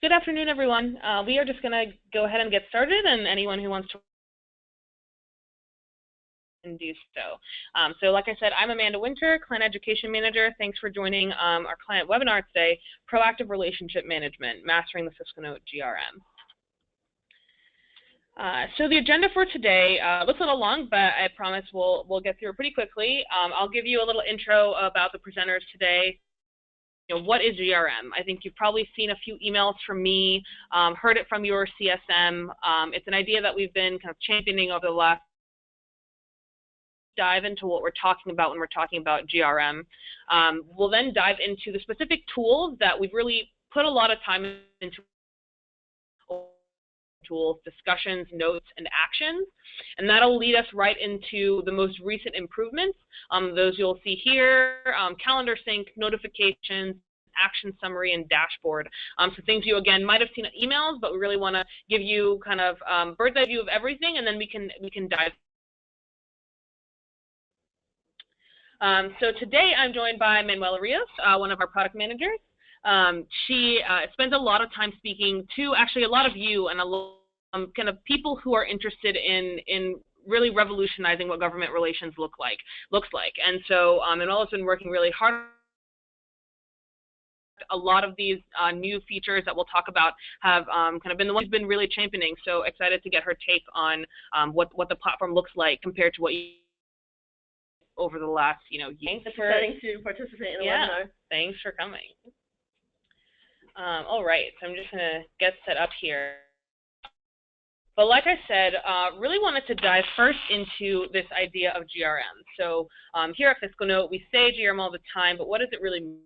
Good afternoon, everyone. We are just going to go ahead and get started, and anyone who wants to can do so. So like I said, I'm Amanda Wynter, Client Education Manager. Thanks for joining our client webinar today, Proactive Relationship Management, Mastering the FiscalNote GRM. So the agenda for today looks a little long, but I promise we'll get through it pretty quickly. I'll give you a little intro about the presenters today. What is GRM? I think you've probably seen a few emails from me, heard it from your CSM. It's an idea that we've been kind of championing over the last dive into what we're talking about when we're talking about GRM. We'll then dive into the specific tools that we've really put a lot of time into, tools, discussions, notes, and actions, and that'll lead us right into the most recent improvements. Those you'll see here, calendar sync, notifications, action summary, and dashboard. So things you, again, might have seen in emails, but we really want to give you kind of bird's eye view of everything, and then we can dive. So today I'm joined by Manuela Rios, one of our product managers. She spends a lot of time speaking to actually a lot of you and a lot kind of people who are interested in really revolutionizing what government relations looks like. And so Manuela's been working really hard. A lot of these new features that we'll talk about have kind of been the ones who've been really championing. So excited to get her take on what the platform looks like compared to what you over the last year. Thanks for exciting to participate in the webinar. Thanks for coming. All right, so I'm just going to get set up here. But like I said, really wanted to dive first into this idea of GRM. So here at FiscalNote, we say GRM all the time, but what does it really mean?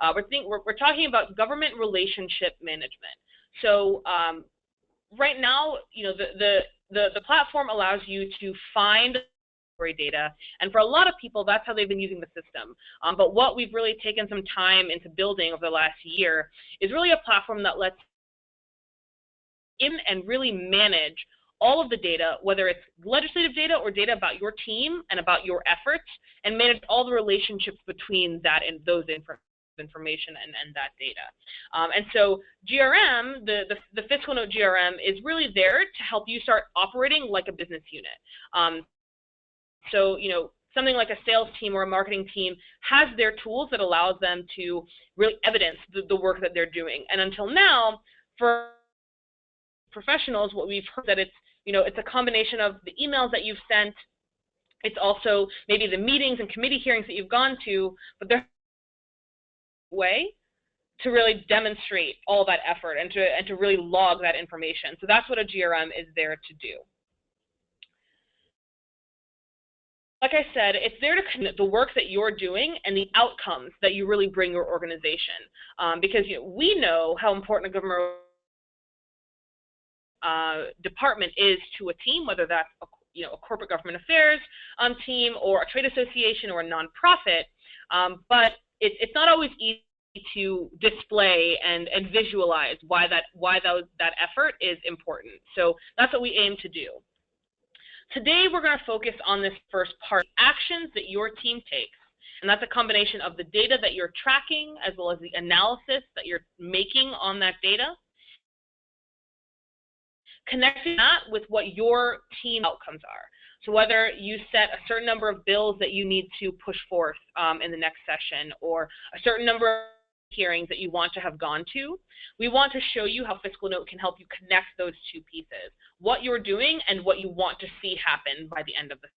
We're talking about government relationship management. So right now, the platform allows you to find data, and for a lot of people, that's how they've been using the system. But what we've really taken some time into building over the last year is really a platform that lets in and really manage all of the data, whether it's legislative data or data about your team and about your efforts, and manage all the relationships between that and those information and that data. And so GRM, the FiscalNote GRM, is really there to help you start operating like a business unit. So, something like a sales team or a marketing team has their tools that allows them to really evidence the work that they're doing. And until now, for professionals, what we've heard that it's a combination of the emails that you've sent. It's also maybe the meetings and committee hearings that you've gone to, but there's a way to really demonstrate all that effort and to really log that information. So that's what a GRM is there to do. Like I said, it's there to connect the work that you're doing and the outcomes that you really bring your organization. Because we know how important a government department is to a team, whether that's a corporate government affairs team or a trade association or a nonprofit. But it's not always easy to display and visualize why that effort is important. So that's what we aim to do. Today, we're going to focus on this first part, actions that your team takes. And that's a combination of the data that you're tracking as well as the analysis that you're making on that data. Connecting that with what your team outcomes are. So whether you set a certain number of bills that you need to push forth in the next session, or a certain number of hearings that you want to have gone to, we want to show you how FiscalNote can help you connect those two pieces, what you're doing and what you want to see happen by the end of the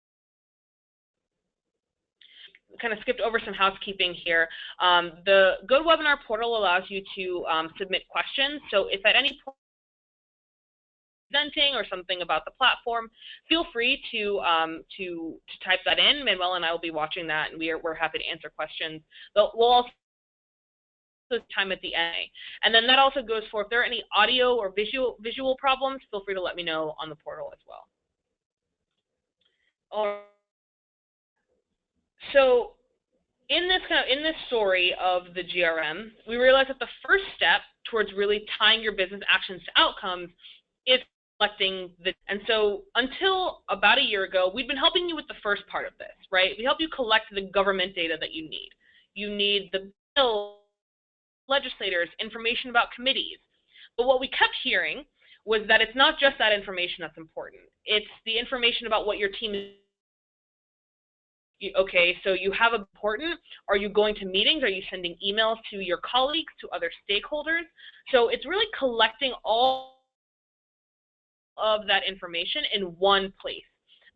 kind of skipped over some housekeeping here. The GoToWebinar portal allows you to submit questions. So if at any point presenting or something about the platform, feel free to type that in. Manuela and I will be watching that, and we're happy to answer questions. We'll also time at the end. And then that also goes for if there are any audio or visual problems, feel free to let me know on the portal as well. So in this story of the GRM, we realized that the first step towards really tying your business actions to outcomes is collecting the, and so until about a year ago, we've been helping you with the first part of this, right? We help you collect the government data that you need. You need the bill legislators, information about committees. But what we kept hearing was that it's not just that information that's important. It's the information about what your team is. Okay, so you have important, are you going to meetings? Are you sending emails to your colleagues, to other stakeholders? So it's really collecting all of that information in one place,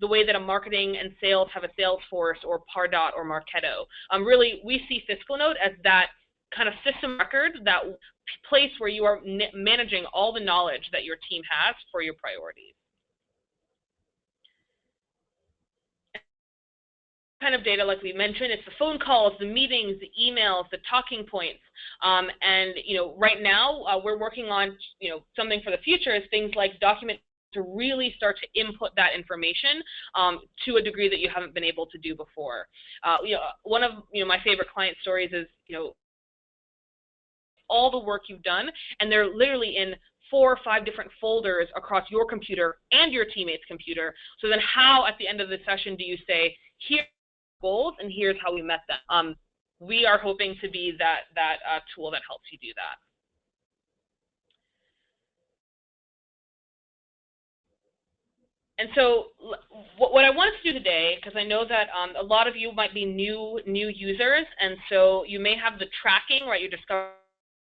the way that a marketing and sales have a Salesforce or Pardot or Marketo. Really, we see FiscalNote as that kind of system record, that place where you are managing all the knowledge that your team has for your priorities. Kind of data, like we mentioned, it's the phone calls, the meetings, the emails, the talking points, and right now we're working on something for the future is things like document to really start to input that information to a degree that you haven't been able to do before. One of my favorite client stories is all the work you've done, and they're literally in 4 or 5 different folders across your computer and your teammate's computer. So then how at the end of the session do you say, here goals and here's how we met them? We are hoping to be that tool that helps you do that. And so what I wanted to do today, because I know that a lot of you might be new users, and so you may have the tracking, right, you discover,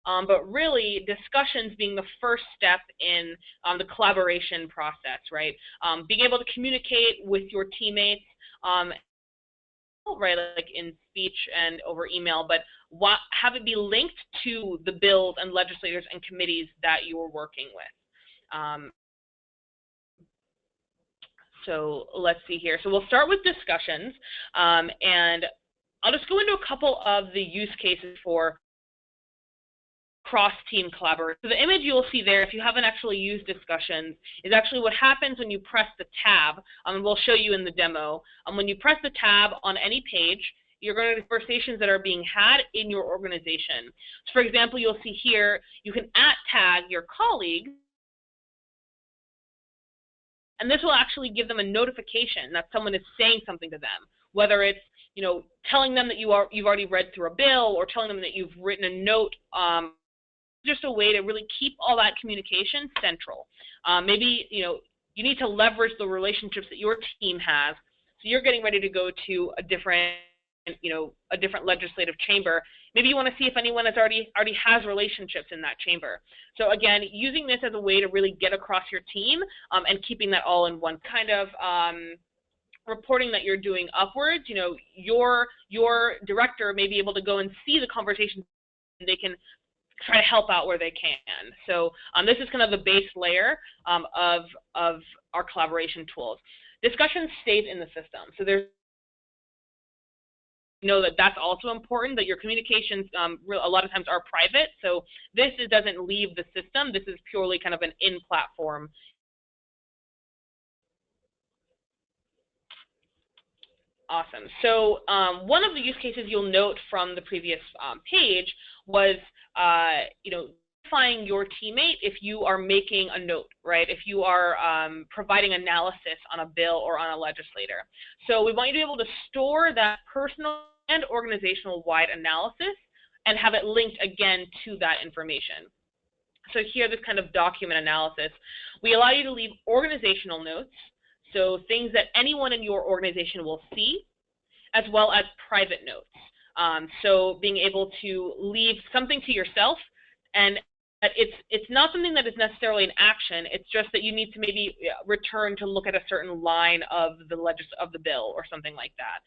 but really discussions being the first step in the collaboration process, right? Being able to communicate with your teammates, right, like in speech and over email, but have it be linked to the bills and legislators and committees that you're working with. So let's see here. So we'll start with discussions, and I'll just go into a couple of the use cases for cross-team collaboration. So the image you'll see there, if you haven't actually used discussions, is actually what happens when you press the tab, and we'll show you in the demo. When you press the tab on any page, you're going to conversations that are being had in your organization. So for example, you'll see here, you can @tag your colleagues, and this will actually give them a notification that someone is saying something to them, whether it's telling them that you've already read through a bill, or telling them that you've written a note. Just a way to really keep all that communication central. Maybe you need to leverage the relationships that your team has. So you're getting ready to go to a different legislative chamber. Maybe you want to see if anyone already has relationships in that chamber. So again, using this as a way to really get across your team and keeping that all in one kind of reporting that you're doing upwards. Your director may be able to go and see the conversation, and they can try to help out where they can. So this is kind of the base layer of our collaboration tools. Discussions stayed in the system. So there's that's also important, that your communications a lot of times are private. So this doesn't leave the system. This is purely kind of an in-platform. Awesome. So one of the use cases you'll note from the previous page was notifying your teammate if you are making a note, right? If you are providing analysis on a bill or on a legislator. So we want you to be able to store that personal and organizational-wide analysis and have it linked again to that information. So here, this kind of document analysis, we allow you to leave organizational notes, so things that anyone in your organization will see, as well as private notes. So being able to leave something to yourself, and it's not something that is necessarily an action. It's just that you need to maybe return to look at a certain line of the bill or something like that.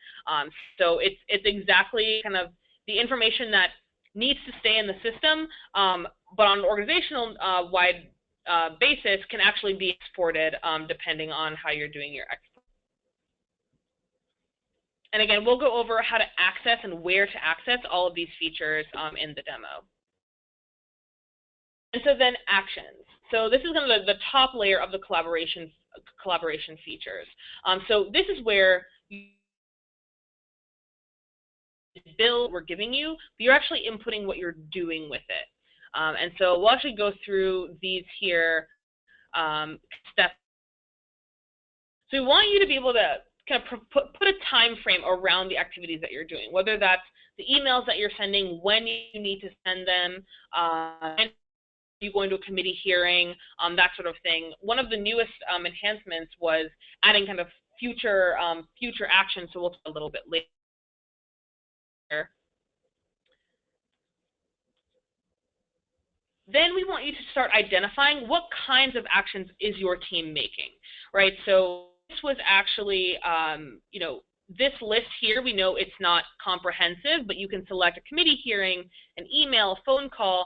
So it's exactly kind of the information that needs to stay in the system, but on an organizational wide basis can actually be exported depending on how you're doing your export. And again, we'll go over how to access and where to access all of these features in the demo. And so then actions. So this is kind of the top layer of the collaboration features. So this is where the bill we're giving you, but you're actually inputting what you're doing with it. And so we'll actually go through these here steps. So we want you to be able to kind of put a time frame around the activities that you're doing, whether that's the emails that you're sending, when you need to send them, and you going to a committee hearing, that sort of thing. One of the newest enhancements was adding kind of future action, so we'll talk a little bit later. Then we want you to start identifying what kinds of actions is your team making, right? So this was actually, this list here, we know it's not comprehensive, but you can select a committee hearing, an email, a phone call,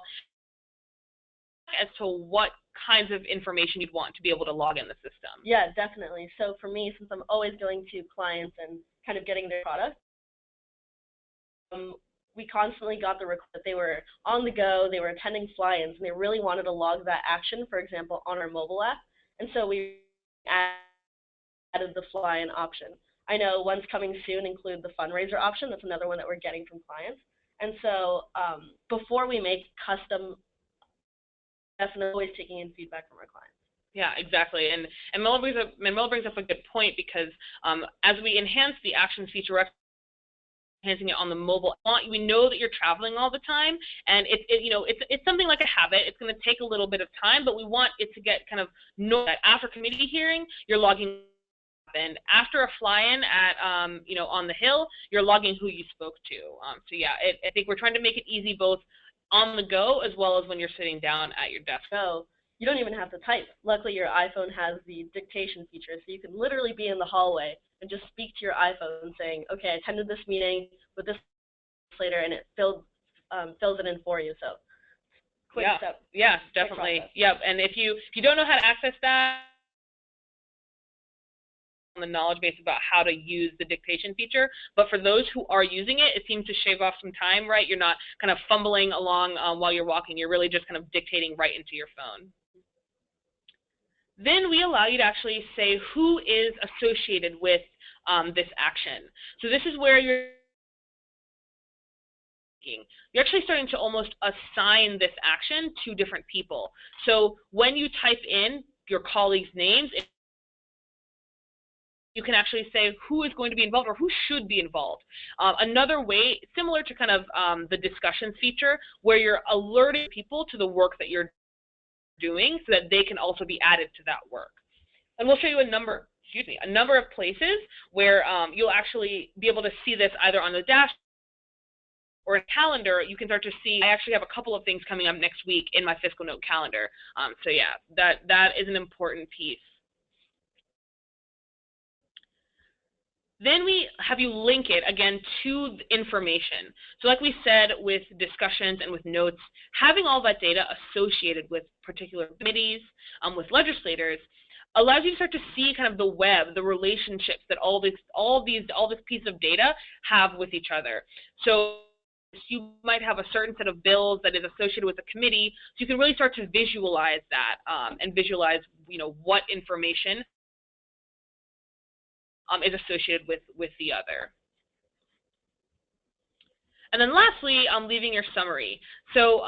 as to what kinds of information you'd want to be able to log in the system. Yeah, definitely. So for me, since I'm always going to clients and kind of getting their product, we constantly got the request that they were on the go, they were attending fly-ins, and they really wanted to log that action, for example, on our mobile app. And so we added the fly-in option. I know ones coming soon include the fundraiser option. That's another one that we're getting from clients. And so before we make custom, definitely always taking in feedback from our clients. Yeah, exactly. And Manuela brings up a good point, because as we enhance the actions feature, enhancing it on the mobile, we know that you're traveling all the time, and it's something like a habit. It's going to take a little bit of time, but we want it to get kind of know that after committee hearing, you're logging, and after a fly-in at on the Hill, you're logging who you spoke to. So yeah, I think we're trying to make it easy both on the go as well as when you're sitting down at your desk. So you don't even have to type. Luckily, your iPhone has the dictation feature, so you can literally be in the hallway and just speak to your iPhone saying, okay, I attended this meeting with this later, and it fills it in for you. So quick step. Yeah, definitely. Yep. And if you don't know how to access that, on the knowledge base about how to use the dictation feature, but for those who are using it, it seems to shave off some time, right? You're not kind of fumbling along while you're walking. You're really just kind of dictating right into your phone. Then we allow you to actually say who is associated with this action. So this is where you're actually starting to almost assign this action to different people. So when you type in your colleagues' names, you can actually say who is going to be involved or who should be involved. Another way, similar to kind of the discussions feature, where you're alerting people to the work that you're doing so that they can also be added to that work. And we'll show you a number of places where you'll actually be able to see this either on the dashboard or in calendar. You can start to see, I actually have a couple of things coming up next week in my FiscalNote calendar. So yeah, that is an important piece. Then we have you link it, again, to information. So like we said with discussions and with notes, having all that data associated with particular committees, with legislators, allows you to start to see kind of the web, the relationships that all this piece of data have with each other. So you might have a certain set of bills that is associated with a committee, so you can really start to visualize that and visualize, what information is associated with the other. And then lastly, leaving your summary. So,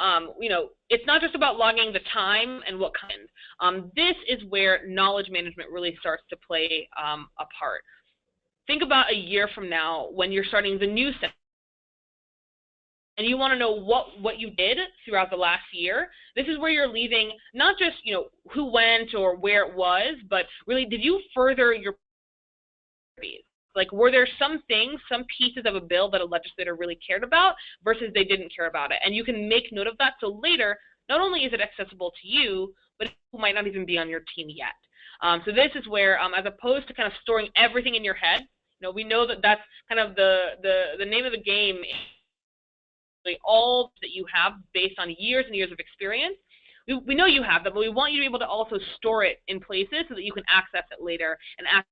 it's not just about logging the time and what kind. This is where knowledge management really starts to play a part. Think about a year from now when you're starting the new semester, and you want to know what you did throughout the last year. This is where you're leaving not just, who went or where it was, but really, did you further your like, were there some things, some pieces of a bill that a legislator really cared about versus they didn't care about it? And you can make note of that, so later, not only is it accessible to you, but who might not even be on your team yet. So this is where, as opposed to kind of storing everything in your head, we know that that's kind of the name of the game. All that you have based on years and years of experience. We know you have them, but we want you to be able to also store it in places so that you can access it later and access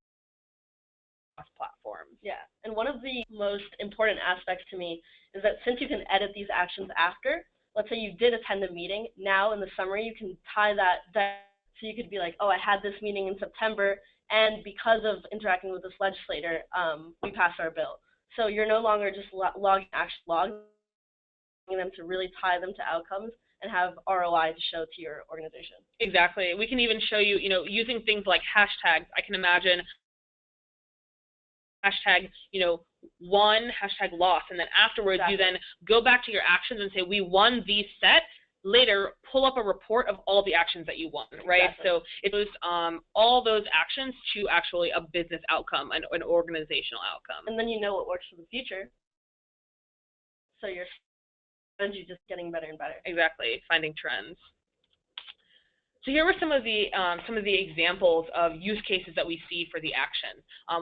platforms. Yeah, and one of the most important aspects to me is that since you can edit these actions after, let's say you did attend a meeting, now in the summary you can tie that so you could be like, oh, I had this meeting in September, and because of interacting with this legislator, we passed our bill. So you're no longer just logging them to really tie them to outcomes and have ROI to show to your organization. Exactly. We can even show you, using things like hashtags. I can imagine hashtag, won, hashtag lost, and then afterwards you then go back to your actions and say, we won these set. Later, pull up a report of all the actions that you won, right? So it was all those actions to actually a business outcome, an organizational outcome. And then you know what works for the future. So your strategy just getting better and better. Exactly, finding trends. So here were some of the examples of use cases that we see for the action.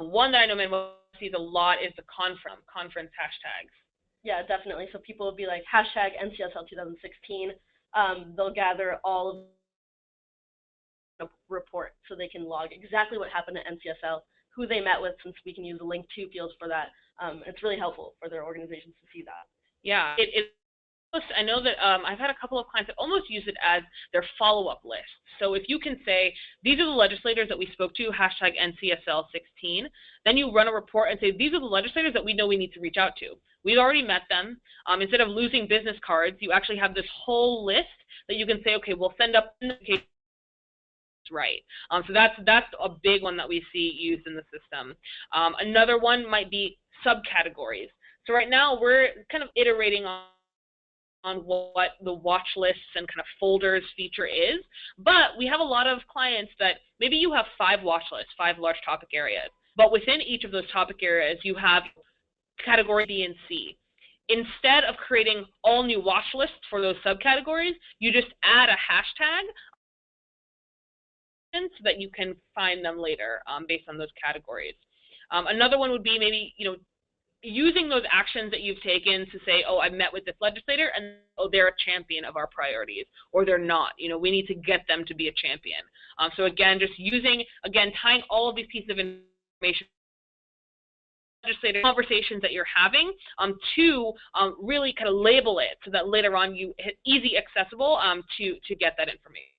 One that I know Manuela sees a lot is the conference hashtags. Yeah, definitely. So people will be like hashtag NCSL 2016. They'll gather all of the report so they can log exactly what happened at NCSL, who they met with, since we can use the link to fields for that. It's really helpful for their organizations to see that. Yeah, I know that I've had a couple of clients that almost use it as their follow-up list. So if you can say, these are the legislators that we spoke to, hashtag NCSL16, then you run a report and say, these are the legislators that we know we need to reach out to. We've already met them. Instead of losing business cards, you actually have this whole list that you can say, okay, we'll send up notifications. Right. So that's a big one that we see used in the system. Another one might be subcategories. So right now we're kind of iterating on what the watch lists and kind of folders feature is, but we have a lot of clients that maybe you have 5 watch lists, 5 large topic areas, but within each of those topic areas you have category B and C. Instead of creating all new watch lists for those subcategories, you just add a hashtag so that you can find them later based on those categories. Another one would be maybe, using those actions that you've taken to say, oh, I met with this legislator, and oh, they're a champion of our priorities, or they're not. We need to get them to be a champion. So again, just tying all of these pieces of information, legislative conversations that you're having, to really kind of label it so that later on you hit easy accessible to get that information.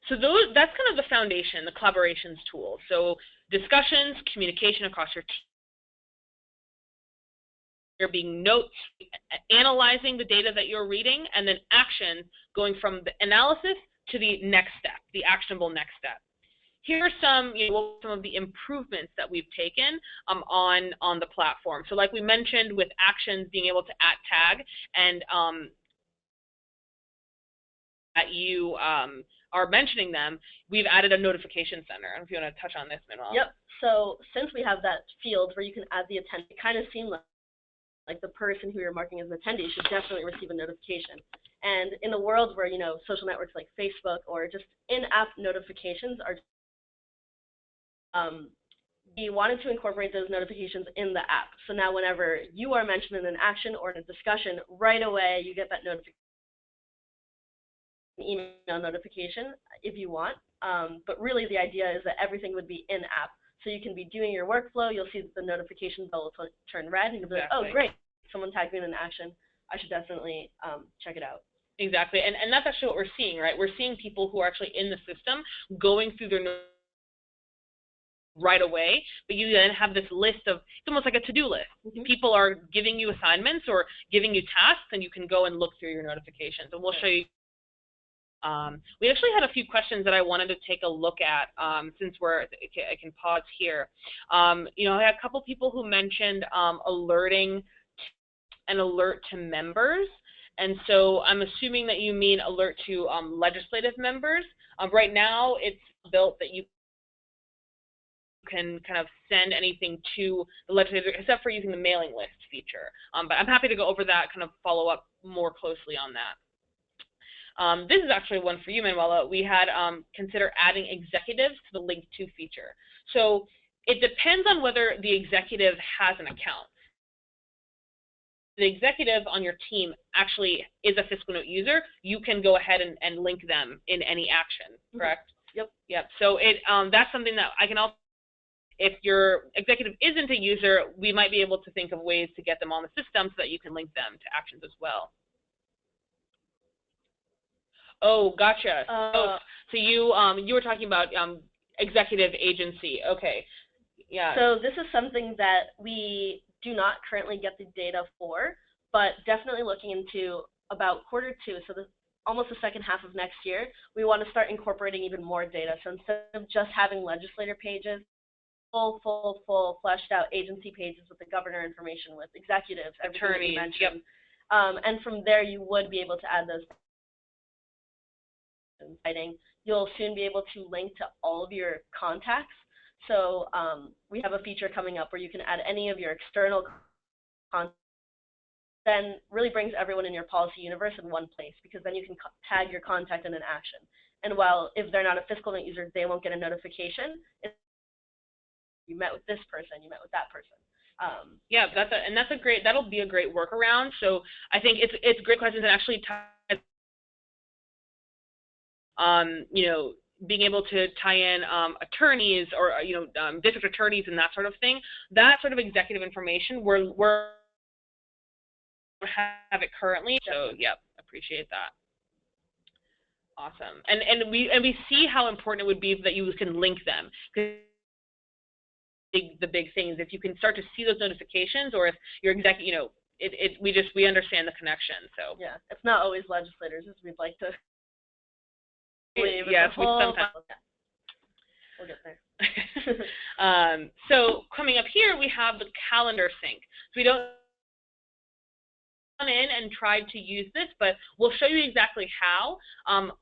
So that's kind of the foundation, the collaborations tool. So discussions, communication across your team. There being notes, analyzing the data that you're reading, and then actions going from the analysis to the next step, the actionable next step. Here are some of the improvements that we've taken on the platform. So like we mentioned with actions, being able to @tag and that you are mentioning them, we've added a notification center. I don't know if you want to touch on this, Manuela. Yep. So since we have that field where you can add the attendee, it kind of seemed like the person who you're marking as an attendee should definitely receive a notification. And in the world where, social networks like Facebook or just in-app notifications are, we wanted to incorporate those notifications in the app. So now whenever you are mentioned in an action or in a discussion, right away you get that notification. Email notification if you want, but really the idea is that everything would be in-app. So you can be doing your workflow, you'll see that the notification bell will turn red, and you'll be like, oh great, someone tagged me in an action, I should definitely check it out. Exactly, and that's actually what we're seeing, right? We're seeing people who are actually in the system going through their right away, but you then have this list of, it's almost like a to-do list. Mm-hmm. People are giving you assignments or giving you tasks, and you can go and look through your notifications, and we'll show you. We actually had a few questions that I wanted to take a look at since I can pause here. I had a couple people who mentioned alerting and alert to members. And so I'm assuming that you mean alert to legislative members. Right now it's built that you can kind of send anything to the legislator except for using the mailing list feature. But I'm happy to go over that, kind of follow up more closely on that. This is actually one for you, Manuela. We had consider adding executives to the link to feature. So it depends on whether the executive has an account. The executive on your team actually is a FiscalNote user. You can go ahead and link them in any action, correct? Yep. Yep. So that's something that I can also, if your executive isn't a user, we might be able to think of ways to get them on the system so that you can link them to actions as well. Oh, gotcha. So you were talking about executive agency. Okay. Yeah. So this is something that we do not currently get the data for, but definitely looking into about Q2. So almost the second half of next year, we want to start incorporating even more data. So instead of just having legislator pages, full fleshed out agency pages with the governor information, with executives, everything that you mentioned. Yep. And from there, you would be able to add those. You'll soon be able to link to all of your contacts. So we have a feature coming up where you can add any of your external contacts. Then really brings everyone in your policy universe in one place, because then you can tag your contact in an action. And while if they're not a FiscalNote user, they won't get a notification. You met with this person, you met with that person. Yeah, that'll be a great workaround. So I think it's great questions, and actually you know, being able to tie in attorneys or district attorneys and that sort of thing. That sort of executive information we're have it currently. So yep, appreciate that. Awesome. And we see how important it would be that you can link them. The big thing is if you can start to see those notifications, or if your we understand the connection. So yeah, it's not always legislators, as we'd like to believe. Yes, sometimes. We'll get there. So coming up here, we have the calendar sync. So we don't in and tried to use this, but we'll show you exactly how.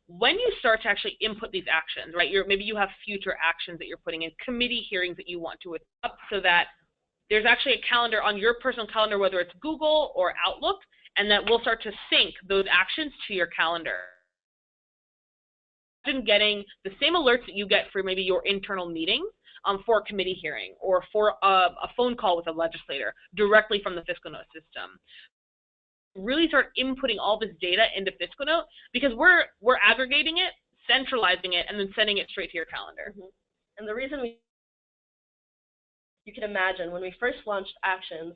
When you start to actually input these actions, right? Maybe you have future actions that you're putting in, committee hearings that you want to up, so that there's actually a calendar on your personal calendar, whether it's Google or Outlook, and that we'll start to sync those actions to your calendar. Imagine getting the same alerts that you get for maybe your internal meetings for a committee hearing, or for a phone call with a legislator directly from the FiscalNote system. Really start inputting all this data into FiscalNote, because we're aggregating it, centralizing it, and then sending it straight to your calendar. Mm-hmm. And the reason you can imagine, when we first launched actions,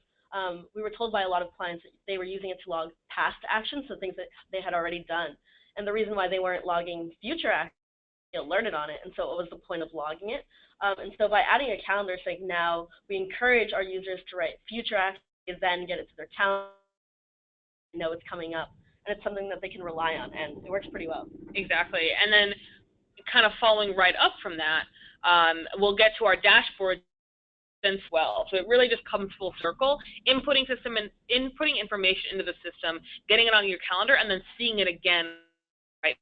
we were told by a lot of clients that they were using it to log past actions, so things that they had already done. And the reason why they weren't logging future actions, they alerted on it, and so what was the point of logging it? And so by adding a calendar sync now, we encourage our users to write future actions, then get it to their calendar, know it's coming up, and it's something that they can rely on, and it works pretty well. Exactly. And then kind of following right up from that, we'll get to our dashboard as well. So it really just comes full circle, inputting information into the system, getting it on your calendar, and then seeing it again right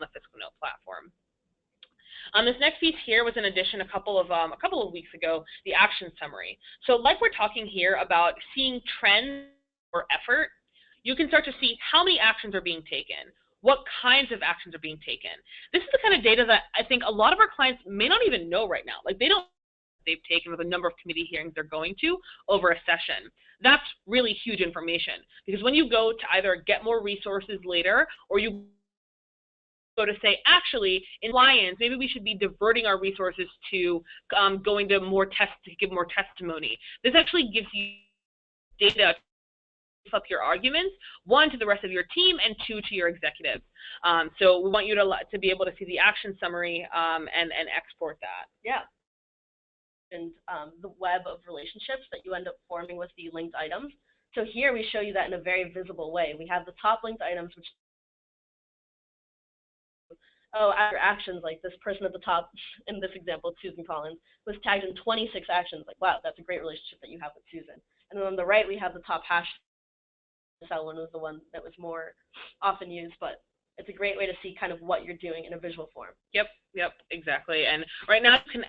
on the FiscalNote platform. This next piece here was an addition a couple of weeks ago, the action summary. So like we're talking here about seeing trends or effort, you can start to see how many actions are being taken, what kinds of actions are being taken. This is the kind of data that I think a lot of our clients may not even know right now. Like, they don't know they've taken, or the number of committee hearings they're going to over a session. That's really huge information, because when you go to either get more resources later, or you go to say, actually, in compliance, maybe we should be diverting our resources to going to more tests to give more testimony. This actually gives you data up your arguments, one, to the rest of your team, and two, to your executives. So we want you to be able to see the action summary and export that. Yeah. And the web of relationships that you end up forming with the linked items. So here we show you that in a very visible way. We have the top linked items, which, after actions, like this person at the top, in this example, Susan Collins, was tagged in 26 actions. Like, wow, that's a great relationship that you have with Susan. And then on the right, we have the top hash. That one was the one that was more often used, but it's a great way to see kind of what you're doing in a visual form. Yep, exactly. And right now you can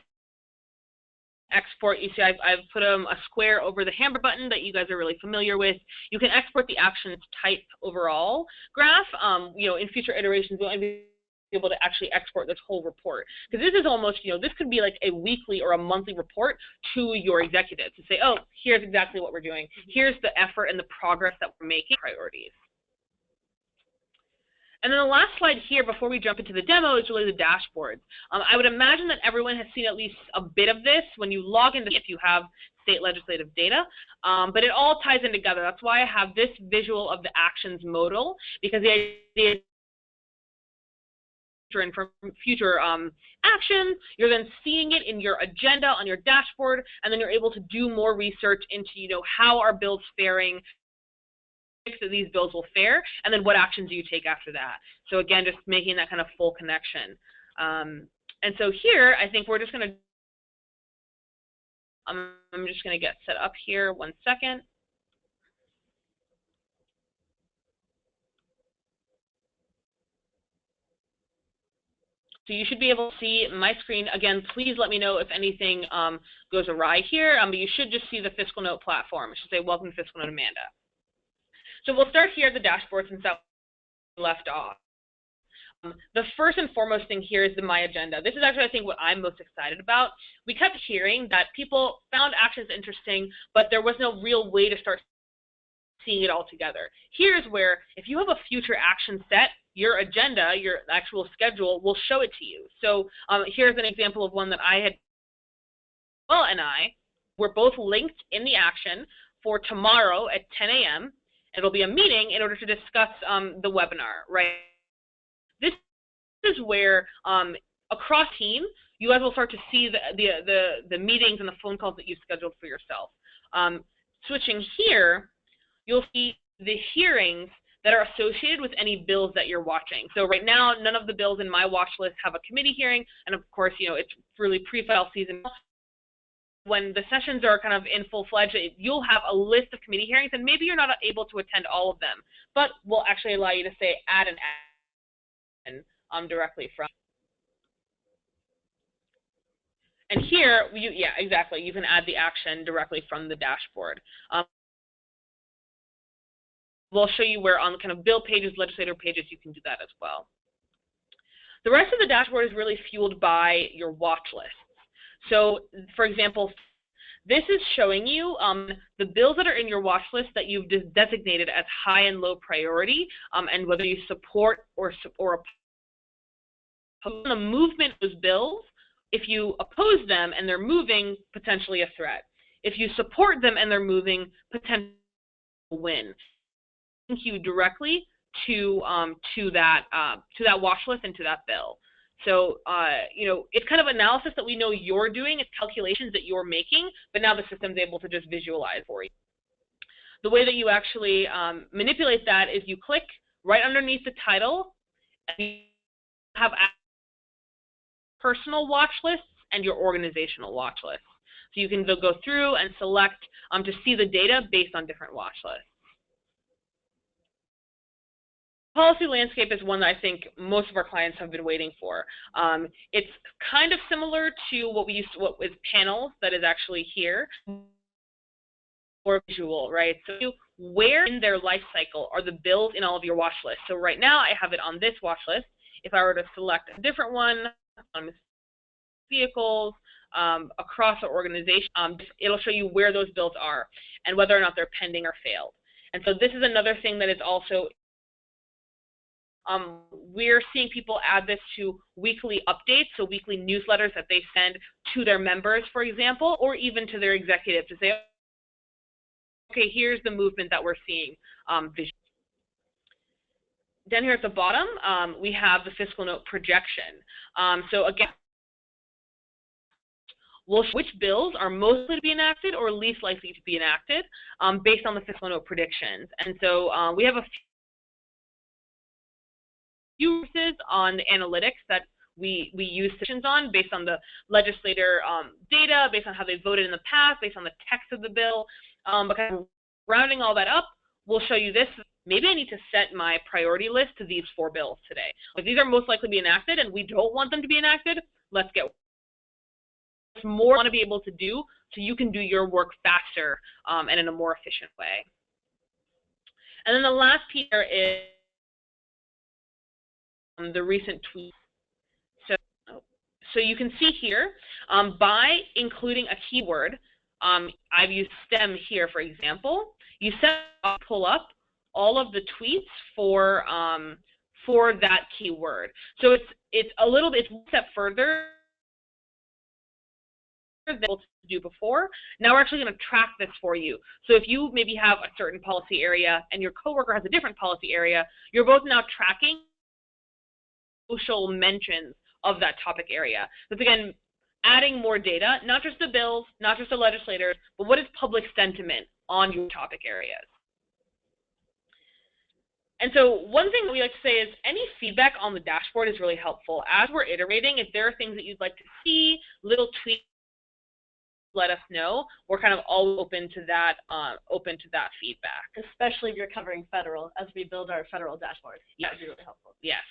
export. You see, I've put a square over the hammer button that you guys are really familiar with. You can export the actions type overall graph. In future iterations, we'll be able to actually export this whole report, because this is almost, this could be like a weekly or a monthly report to your executives to say, oh, here's exactly what we're doing. Here's the effort and the progress that we're making, priorities. And then the last slide here before we jump into the demo is really the dashboards. I would imagine that everyone has seen at least a bit of this when you log into, if you have state legislative data, but it all ties in together. That's why I have this visual of the actions modal, because the idea is for future actions, you're then seeing it in your agenda on your dashboard, and then you're able to do more research into, how are bills faring, that these bills will fare, and then what actions do you take after that. So again, just making that kind of full connection. And so here, I think we're just going to, I'm just going to get set up here 1 second. So you should be able to see my screen. Again, please let me know if anything goes awry here, but you should just see the FiscalNote platform. It should say, welcome to FiscalNote Amanda. So we'll start here at the dashboard since that left off. The first and foremost thing here is the My Agenda. This is actually, I think, what I'm most excited about. We kept hearing that people found actions interesting, but there was no real way to start seeing it all together. Here's where, if you have a future action set, your agenda, your actual schedule, will show it to you. So here's an example of one that I had, well, and I were both linked in the action for tomorrow at 10 a.m. It'll be a meeting in order to discuss the webinar, right? This is where across team, you guys will start to see the meetings and the phone calls that you've scheduled for yourself. Switching here, you'll see the hearings that are associated with any bills that you're watching. So right now, none of the bills in my watch list have a committee hearing, and of course, you know, it's really pre-file season. When the sessions are kind of in full-fledged, you'll have a list of committee hearings, and maybe you're not able to attend all of them, but we'll actually allow you to say add an action directly from. And here, yeah, exactly, you can add the action directly from the dashboard. We'll show you where on kind of bill pages, legislator pages, you can do that as well. The rest of the dashboard is really fueled by your watch lists. So, for example, this is showing you the bills that are in your watch list that you've designated as high and low priority, and whether you support or oppose the movement of those bills. If you oppose them and they're moving, potentially a threat. If you support them and they're moving, potentially a win. You directly to that watch list and to that bill. So you know, it's kind of analysis that we know you're doing. It's calculations that you're making, but now the system's able to just visualize for you. The way that you actually manipulate that is you click right underneath the title, and you have personal watch lists and your organizational watch lists. So you can go through and select to see the data based on different watch lists. Policy landscape is one that I think most of our clients have been waiting for. It's kind of similar to what is panels that is actually here, or visual, right? So where in their life cycle are the bills in all of your watch lists? So right now I have it on this watch list. If I were to select a different one, vehicles, across the organization, it'll show you where those bills are and whether or not they're pending or failed. And so this is another thing that is also we're seeing people add this to weekly updates, so weekly newsletters that they send to their members, for example, or even to their executive to say, okay, here's the movement that we're seeing visually. Down here at the bottom, we have the FiscalNote projection. So again, we'll show which bills are most likely to be enacted or least likely to be enacted based on the FiscalNote predictions. And so we have a few uses on analytics that we use sessions on based on the legislator data, based on how they voted in the past, based on the text of the bill. But kind of rounding all that up, we'll show you this. Maybe I need to set my priority list to these 4 bills today. If these are most likely to be enacted and we don't want them to be enacted, let's get more you want to be able to do so you can do your work faster and in a more efficient way. And then the last piece here is the recent tweets. So you can see here, by including a keyword, I've used STEM here, for example. You pull up all of the tweets for that keyword. So it's a little bit, it's one step further than able to do before. Now we're actually going to track this for you. So if you maybe have a certain policy area and your coworker has a different policy area, you're both now tracking social mentions of that topic area. So again, adding more data, not just the bills, not just the legislators, but what is public sentiment on your topic areas. And so one thing we like to say is any feedback on the dashboard is really helpful. As we're iterating, if there are things that you'd like to see, little tweaks, let us know. We're kind of all open to that feedback. Especially if you're covering federal, as we build our federal dashboard. Yes. That would be really helpful. Yes.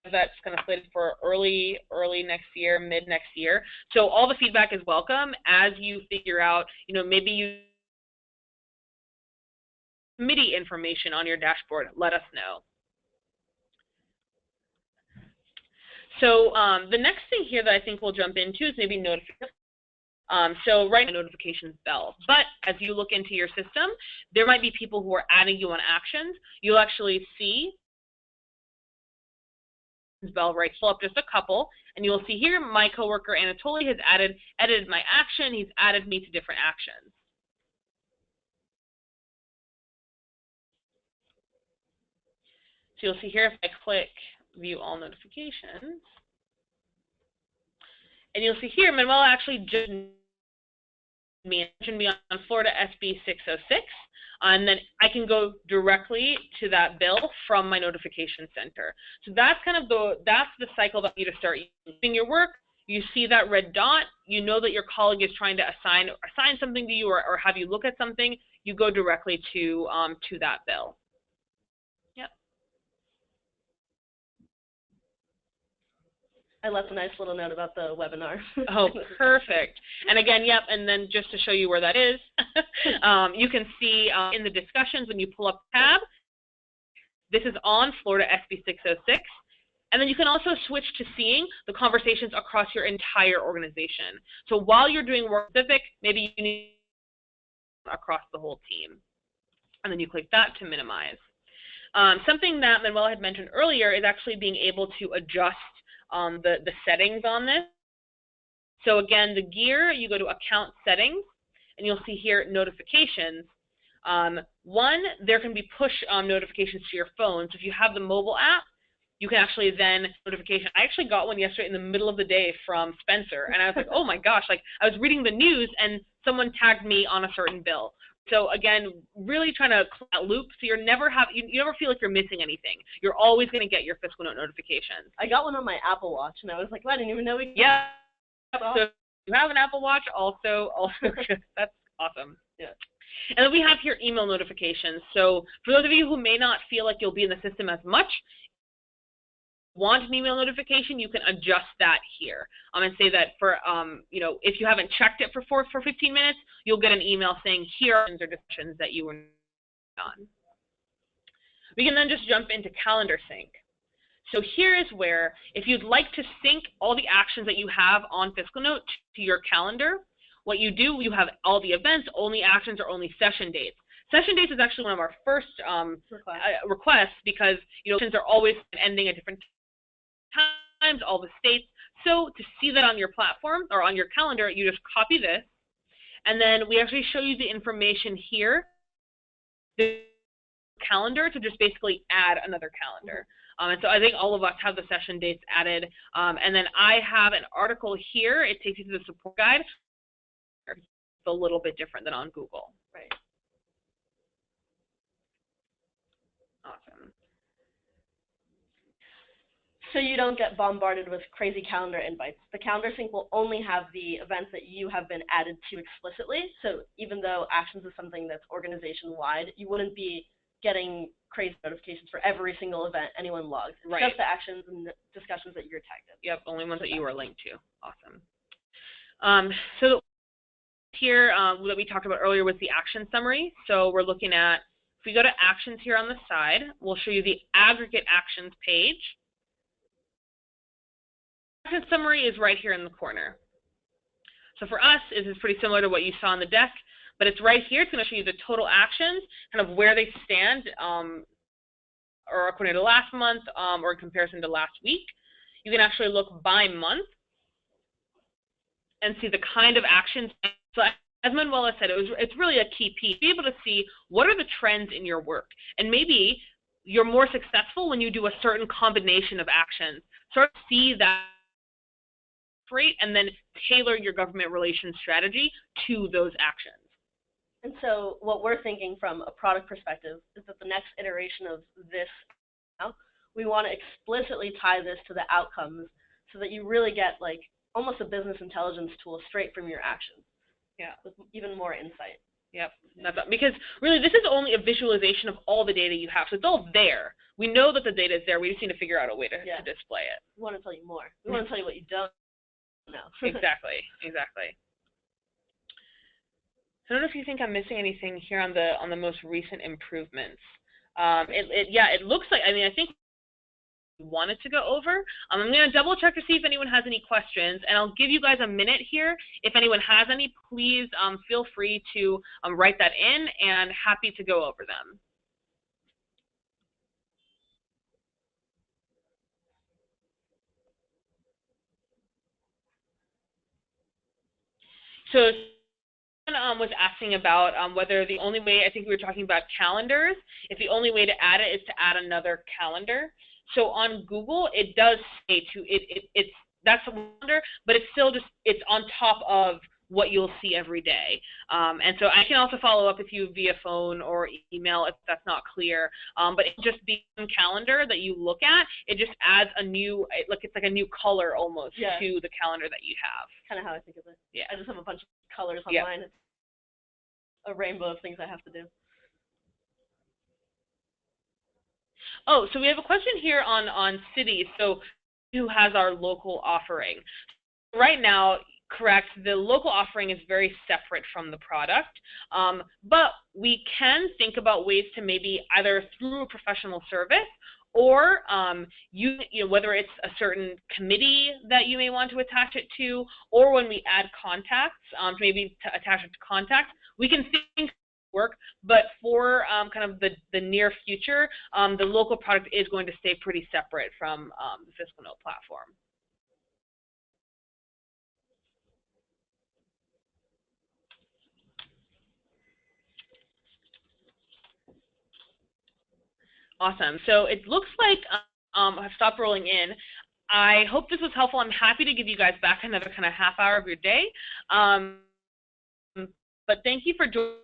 That's kind of slated for early next year, mid next year. So all the feedback is welcome as you figure out, maybe you committee information on your dashboard, let us know. So the next thing here that I think we'll jump into is maybe notifications. So right now, notifications bell. But as you look into your system, there might be people who are adding you on actions. You'll actually see bell right, pull up just a couple, and you'll see here my coworker Anatoly has edited my action. He's added me to different actions. So you'll see here if I click view all notifications, and you'll see here Manuela actually just mentioned me on Florida SB 606, and then I can go directly to that bill from my notification center. So that's kind of the cycle that you need to start using your work. You see that red dot, you know that your colleague is trying to assign something to you or have you look at something. You go directly to that bill. Yep. I left a nice little note about the webinar. Oh, perfect. And again, yep, and then just to show you where that is, you can see in the discussions when you pull up tab, this is on Florida SB 606. And then you can also switch to seeing the conversations across your entire organization. So while you're doing work specific, maybe you need across the whole team. And then you click that to minimize. Something that Manuela had mentioned earlier is actually being able to adjust the settings on this. So again, the gear, you go to account settings, and you'll see here notifications. One, there can be push notifications to your phone. So if you have the mobile app, you can actually then notification. I actually got one yesterday in the middle of the day from Spencer, and I was like, oh my gosh, like I was reading the news and someone tagged me on a certain bill. So again, really trying to close that loop so you never feel like you're missing anything. You're always going to get your FiscalNote notifications. I got one on my Apple Watch, and I was like, well, I didn't even know we could. Yeah. So if you have an Apple Watch, also good. That's awesome. Yeah. And then we have here email notifications. So for those of you who may not feel like you'll be in the system as much, want an email notification, you can adjust that here and say that for if you haven't checked it for 15 minutes, you'll get an email saying here are discussions that you were on. We can then just jump into calendar sync. So here is where if you'd like to sync all the actions that you have on FiscalNote to your calendar, what you do, you have all the events, only actions, or only session dates. Session dates is actually one of our first requests because sessions are always ending at different times, all the states. So to see that on your platform or on your calendar, you just copy this, and then we actually show you the information here, the calendar, to just basically add another calendar. And so I think all of us have the session dates added. And then I have an article here. It takes you to the support guide. It's a little bit different than on Google. Right. Awesome. So you don't get bombarded with crazy calendar invites. The calendar sync will only have the events that you have been added to explicitly. So even though actions is something that's organization-wide, you wouldn't be getting crazy notifications for every single event anyone logs. It's right. Just the actions and discussions that you're tagged in. Yep, only ones that you are linked to. Awesome. So here that we talked about earlier was the action summary. So we're looking at, if we go to actions here on the side, we'll show you the aggregate actions page. Action summary is right here in the corner. So for us, this is pretty similar to what you saw on the deck, but it's right here. It's going to show you the total actions, kind of where they stand, or according to last month, or in comparison to last week. You can actually look by month and see the kind of actions. So as Manuela said, it's really a key piece. Be able to see what are the trends in your work, and maybe you're more successful when you do a certain combination of actions. Start to see that rate and then tailor your government relations strategy to those actions. And so what we're thinking from a product perspective is that the next iteration of this, we want to explicitly tie this to the outcomes so that you really get like almost a business intelligence tool straight from your actions. Yeah. With even more insight. Yep. Because really this is only a visualization of all the data you have. So it's all there. We know that the data is there. We just need to figure out a way to display it. We want to tell you more. We want to tell you what you don't know. Exactly. Exactly. I don't know if you think I'm missing anything here on the most recent improvements. It looks like, I mean, I think we wanted to go over. I'm going to double check to see if anyone has any questions, and I'll give you guys a minute here. If anyone has any, please feel free to write that in, and happy to go over them. So was asking about whether the only way, I think we were talking about calendars, if the only way to add it is to add another calendar. So on Google, it does say that's a calendar, but it's still just, it's on top of what you'll see every day. And so I can also follow up with you via phone or email if that's not clear. But it's just the calendar that you look at, it just adds a new, it's like a new color almost to the calendar that you have. Kind of how I think of it. Yeah. I just have a bunch of colors on mine. It's a rainbow of things I have to do. Oh, so we have a question here on cities. So who has our local offering? Right now, correct, the local offering is very separate from the product, but we can think about ways to maybe either through a professional service or you know, whether it's a certain committee that you may want to attach it to, or when we add contacts, maybe to attach it to contacts, we can think work, but for kind of the near future, the local product is going to stay pretty separate from the FiscalNote platform. Awesome. So it looks like I've stopped rolling in. I hope this was helpful. I'm happy to give you guys back another kind of half hour of your day. But thank you for joining.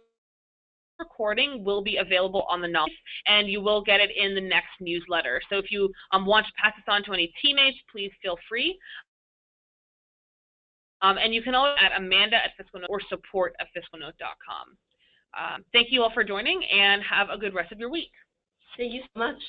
Recording will be available on the knowledge, and you will get it in the next newsletter. So if you want to pass this on to any teammates, please feel free. And you can always add Amanda@FiscalNote or support@FiscalNote.com. Thank you all for joining, and have a good rest of your week. Thank you so much.